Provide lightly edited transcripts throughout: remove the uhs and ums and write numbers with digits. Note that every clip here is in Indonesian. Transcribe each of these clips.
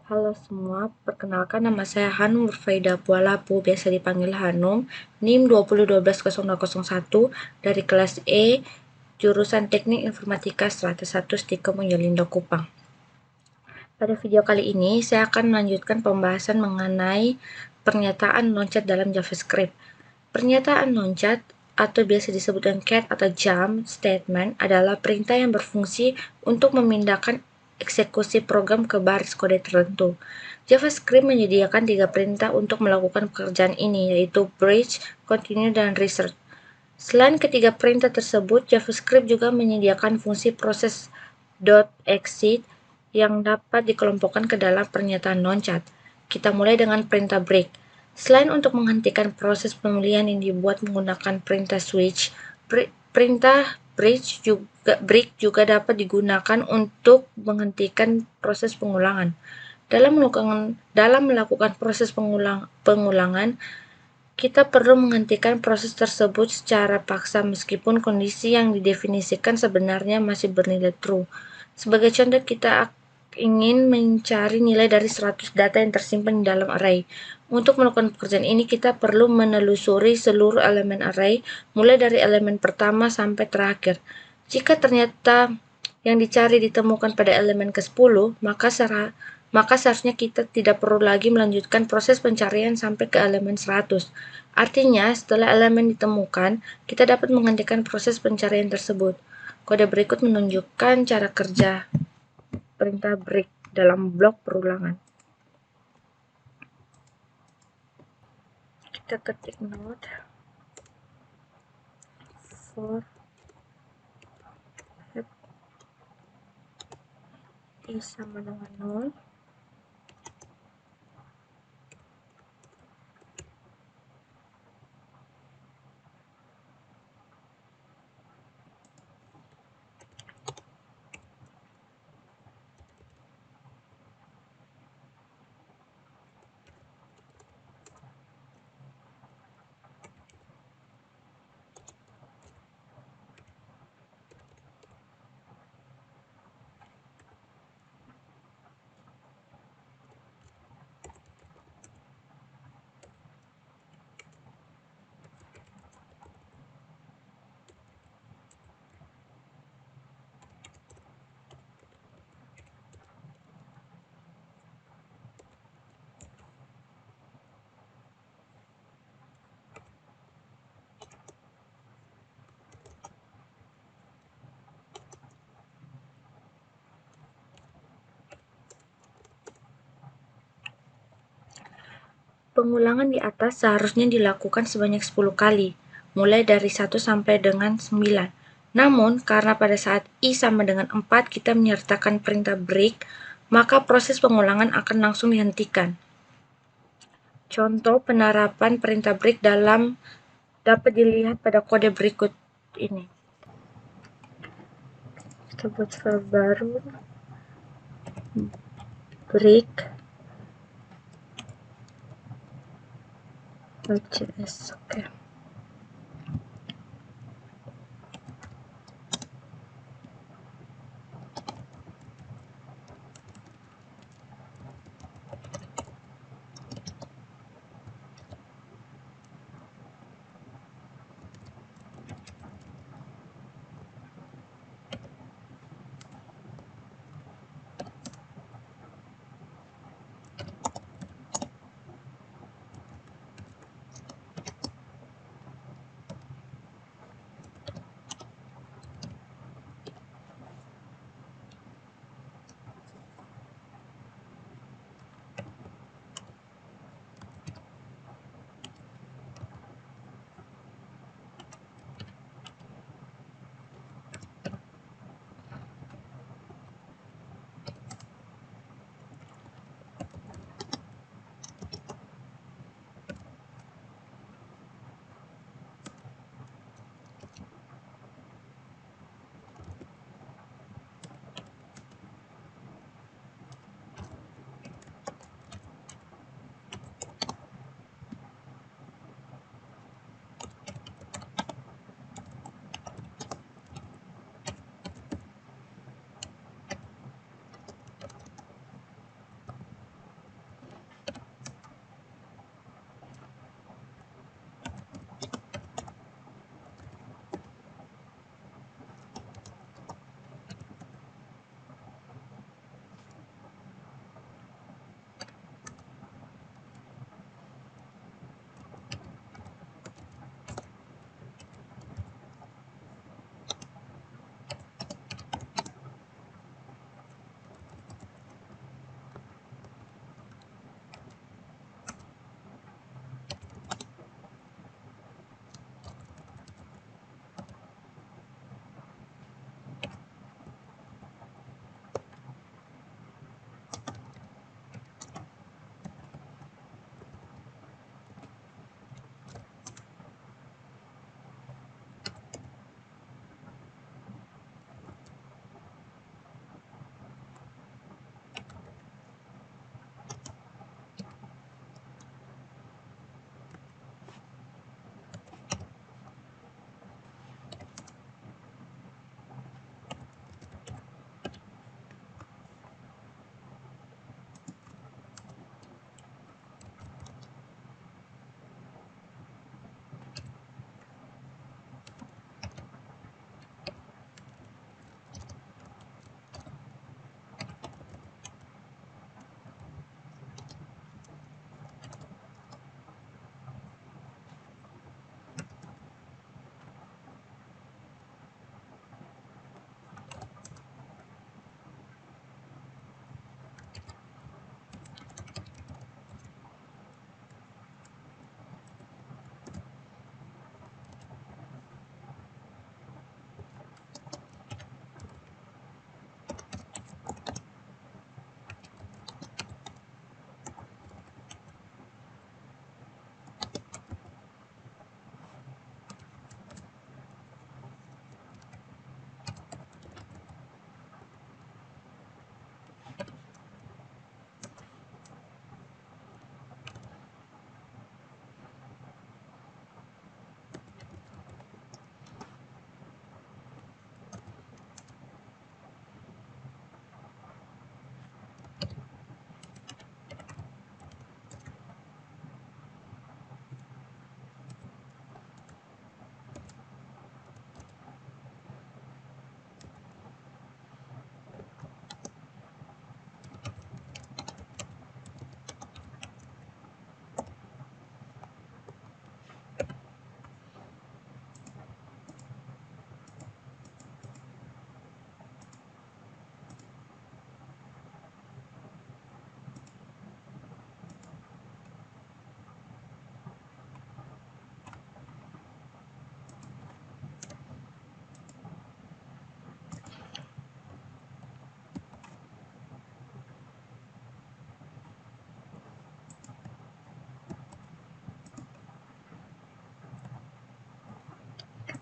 Halo semua, perkenalkan nama saya Hanum Nurfaida Bualapu, biasa dipanggil Hanum, NIM 2012001 dari kelas E, jurusan Teknik Informatika Strata 1 Stikom Mojolinda Kupang. Pada video kali ini, saya akan melanjutkan pembahasan mengenai pernyataan loncat dalam JavaScript. Pernyataan loncat atau biasa disebut dengan cat atau jump statement adalah perintah yang berfungsi untuk memindahkan eksekusi program ke baris kode tertentu. JavaScript menyediakan 3 perintah untuk melakukan pekerjaan ini, yaitu breach, continue, dan restart. Selain ketiga perintah tersebut, JavaScript juga menyediakan fungsi proses .exit yang dapat dikelompokkan ke dalam pernyataan loncat. Kita mulai dengan perintah break. Selain untuk menghentikan proses pemilihan yang dibuat menggunakan perintah switch, perintah break juga dapat digunakan untuk menghentikan proses pengulangan. Dalam melakukan proses pengulangan, kita perlu menghentikan proses tersebut secara paksa meskipun kondisi yang didefinisikan sebenarnya masih bernilai true. Sebagai contoh, kita ingin mencari nilai dari 100 data yang tersimpan di dalam array. Untuk melakukan pekerjaan ini, kita perlu menelusuri seluruh elemen array, mulai dari elemen pertama sampai terakhir. Jika ternyata yang dicari ditemukan pada elemen ke-10, maka seharusnya kita tidak perlu lagi melanjutkan proses pencarian sampai ke elemen 100. Artinya, setelah elemen ditemukan, kita dapat menghentikan proses pencarian tersebut. Kode berikut menunjukkan cara kerja perintah break dalam blok perulangan. Kita ketik node for i sama dengan 0. Pengulangan di atas seharusnya dilakukan sebanyak 10 kali, mulai dari 1 sampai dengan 9. Namun, karena pada saat i sama dengan 4 kita menyertakan perintah break, maka proses pengulangan akan langsung dihentikan. Contoh penerapan perintah break dapat dilihat pada kode berikut ini. Kita buat file baru, break .js. Oke.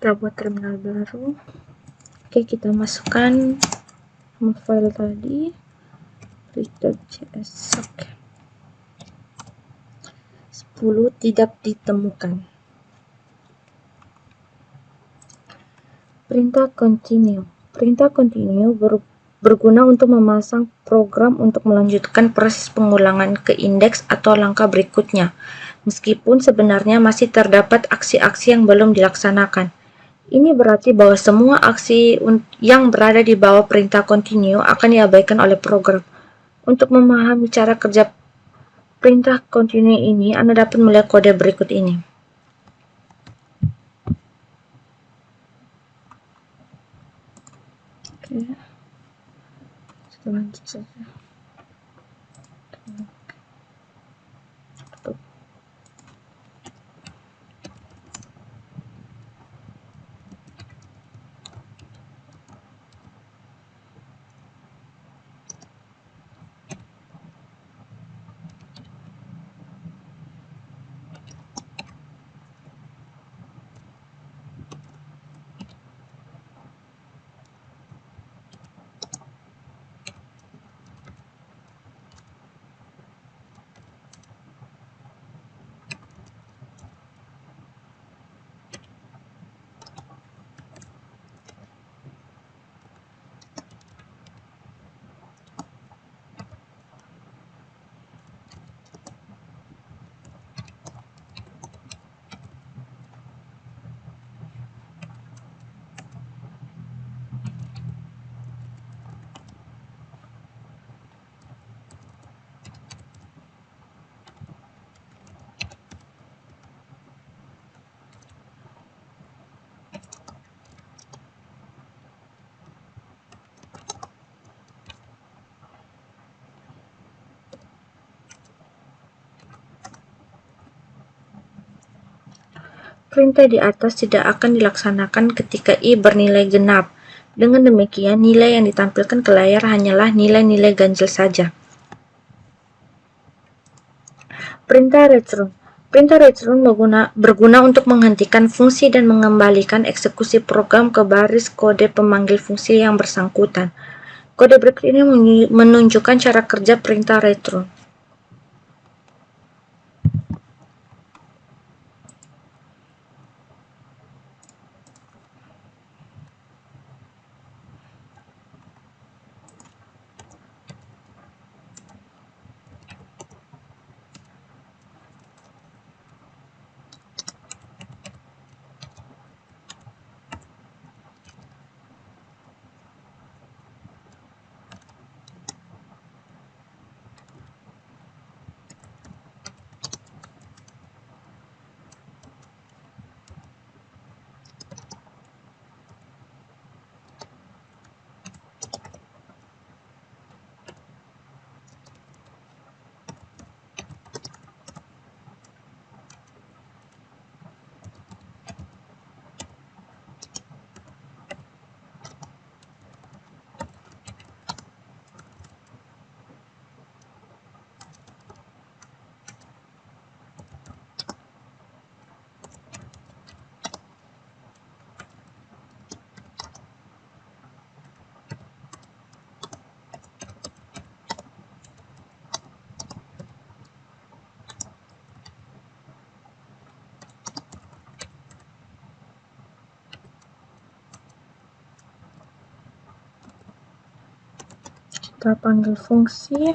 Kita buat terminal baru. Oke, kita masukkan file tadi read.js. Oke. 10 tidak ditemukan. Perintah continue. Perintah continue berguna untuk memasang program untuk melanjutkan proses pengulangan ke indeks atau langkah berikutnya, meskipun sebenarnya masih terdapat aksi-aksi yang belum dilaksanakan. Ini berarti bahwa semua aksi yang berada di bawah perintah continue akan diabaikan oleh program. Untuk memahami cara kerja perintah continue ini, Anda dapat melihat kode berikut ini. Oke. Kita lanjut saja. Perintah di atas tidak akan dilaksanakan ketika i bernilai genap. Dengan demikian, nilai yang ditampilkan ke layar hanyalah nilai-nilai ganjil saja. Perintah return. Perintah return berguna untuk menghentikan fungsi dan mengembalikan eksekusi program ke baris kode pemanggil fungsi yang bersangkutan. Kode berikut ini menunjukkan cara kerja perintah return. Kita panggil fungsi.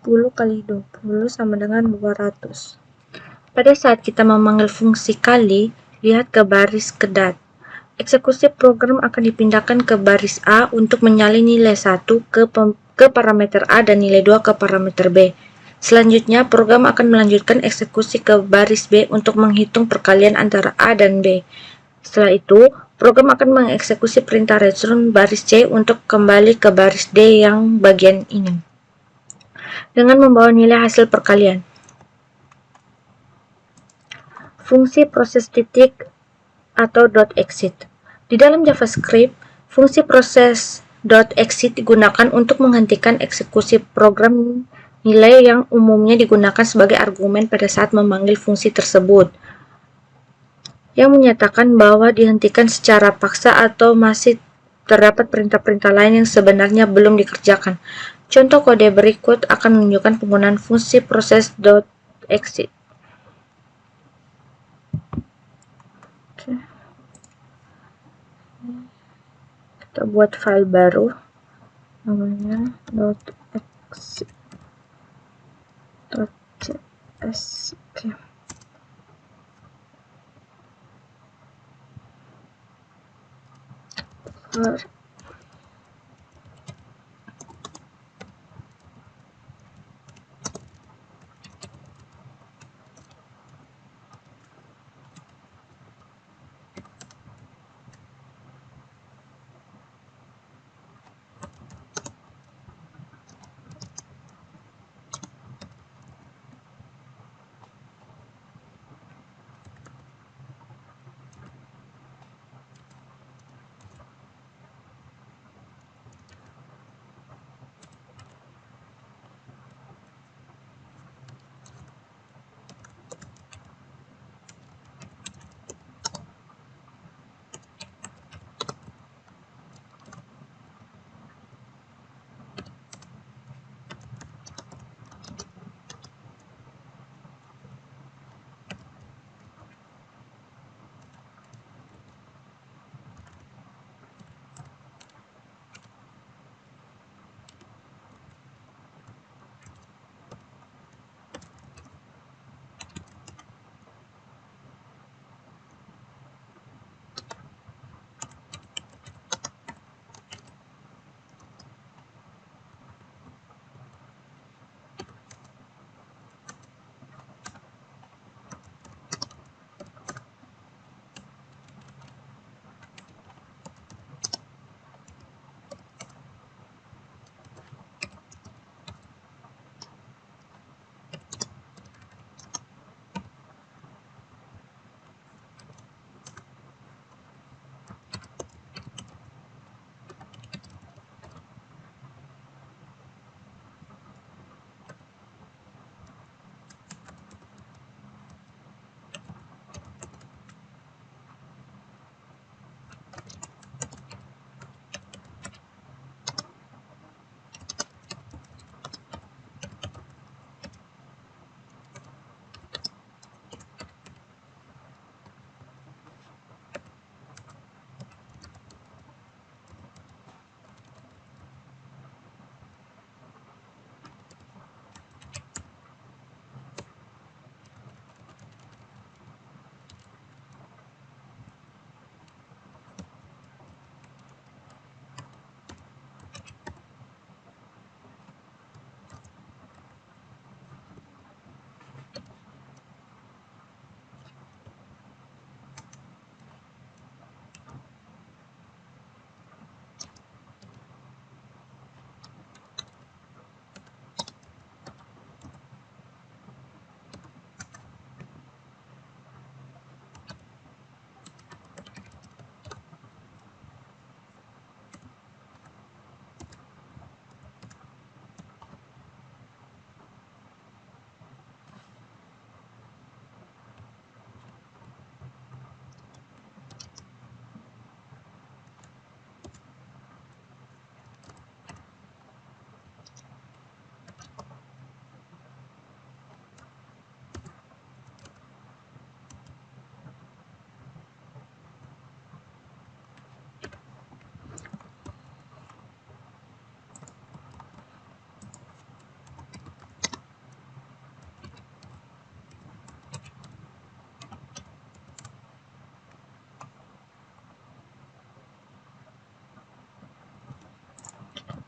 10 kali 20 sama dengan 200. Pada saat kita memanggil fungsi kali, lihat ke baris kedat. Eksekusi program akan dipindahkan ke baris A untuk menyalin nilai 1 ke parameter A dan nilai 2 ke parameter B. Selanjutnya, program akan melanjutkan eksekusi ke baris B untuk menghitung perkalian antara A dan B. Setelah itu, program akan mengeksekusi perintah return baris C untuk kembali ke baris D yang bagian ini, dengan membawa nilai hasil perkalian. Fungsi proses titik atau .exit. Di dalam JavaScript, fungsi proses .exit digunakan untuk menghentikan eksekusi program nilai yang umumnya digunakan sebagai argumen pada saat memanggil fungsi tersebut, yang menyatakan bahwa dihentikan secara paksa atau masih terdapat perintah-perintah lain yang sebenarnya belum dikerjakan. Contoh kode berikut akan menunjukkan penggunaan fungsi proses .exit. Kita buat file baru namanya .exit.cs. Oke.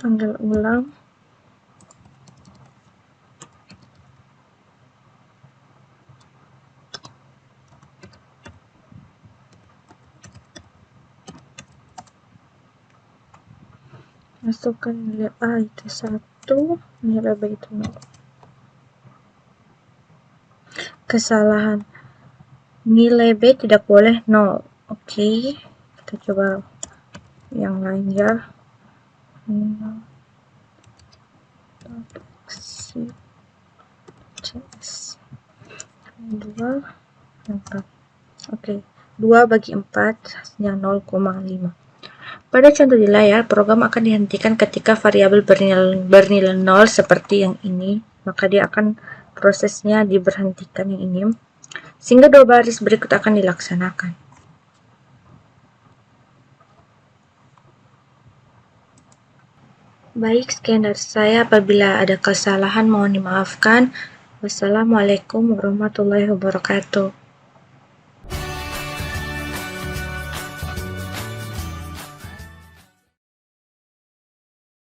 Panggil ulang. Masukkan nilai A itu 1, nilai B itu 0. Kesalahan. Nilai B tidak boleh 0. Oke, kita coba yang lain ya. CS 2 4. Oke, 2 bagi 4 hasilnya 0,5. Pada contoh di layar, program akan dihentikan ketika variabel bernilai 0 seperti yang ini, maka dia akan prosesnya diberhentikan yang ini, sehingga 2 baris berikut akan dilaksanakan. Baik, sekian dari saya. Apabila ada kesalahan mohon dimaafkan. Wassalamualaikum warahmatullahi wabarakatuh.